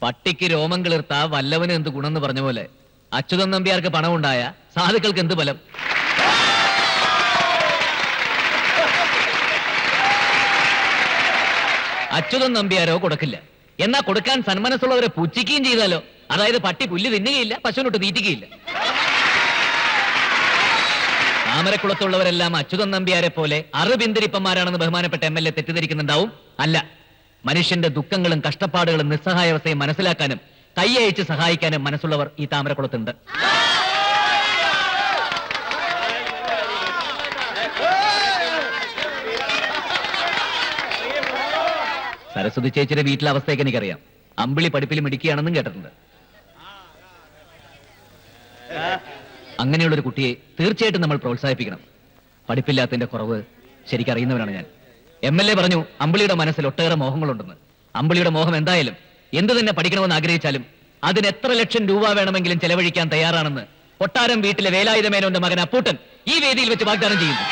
പട്ടിക്ക് രോമം കിളിർത്ത വല്ലവന് എന്ത് ഗുണമെന്ന് പറഞ്ഞ പോലെ അച്യുതൻ നമ്പ്യാർക്ക് പണമുണ്ടായ സാധുക്കൾക്ക് എന്ത് ബലം? അച്യുതൻ നമ്പ്യാരോ കൊടുക്കില്ല. എന്നാ കൊടുക്കാൻ സന്മനസ്സുള്ളവരെ പുച്ഛിക്കുകയും ചെയ്താലോ? അതായത് പട്ടി പുല്ല് തിന്നുകയില്ല, പശുവിനൊട്ട് തീറ്റിക്കുകയില്ല. താമരക്കുളത്തുള്ളവരെല്ലാം അച്യുതൻ നമ്പ്യാരെ പോലെ അറുപിന്തിരിപ്പന്മാരാണെന്ന് ബഹുമാനപ്പെട്ട MLA തെറ്റിദ്ധരിക്കുന്നുണ്ടാവും. അല്ല, മനുഷ്യന്റെ ദുഃഖങ്ങളും കഷ്ടപ്പാടുകളും നിസ്സഹായാവസ്ഥയും മനസ്സിലാക്കാനും കൈയയച്ച് സഹായിക്കാനും മനസ്സുള്ളവർ ഈ താമരക്കുളത്തുണ്ട്. സരസ്വതി ചേച്ചിയുടെ വീട്ടിലെ അവസ്ഥയൊക്കെ എനിക്കറിയാം. അമ്പിളി പഠിപ്പിൽ മിടിക്കുകയാണെന്നും കേട്ടിട്ടുണ്ട്. അങ്ങനെയുള്ളൊരു കുട്ടിയെ തീർച്ചയായിട്ടും നമ്മൾ പ്രോത്സാഹിപ്പിക്കണം. പഠിപ്പില്ലാത്തതിന്റെ കുറവ് ശരിക്കറിയുന്നവരാണ് ഞാൻ. MLA പറഞ്ഞു അമ്പിളിയുടെ മനസ്സിൽ ഒട്ടേറെ മോഹങ്ങളുണ്ടെന്ന്. അമ്പിളിയുടെ മോഹം എന്തായാലും എന്ത് തന്നെ പഠിക്കണമെന്ന് ആഗ്രഹിച്ചാലും അതിന് എത്ര ലക്ഷം രൂപ വേണമെങ്കിലും ചെലവഴിക്കാൻ തയ്യാറാണെന്ന് കൊട്ടാരം വീട്ടിലെ വേലായുധ മേനോന്റെ മകൻ അപ്പൂട്ടൻ ഈ വേദിയിൽ വെച്ച് വാഗ്ദാനം ചെയ്യുന്നു.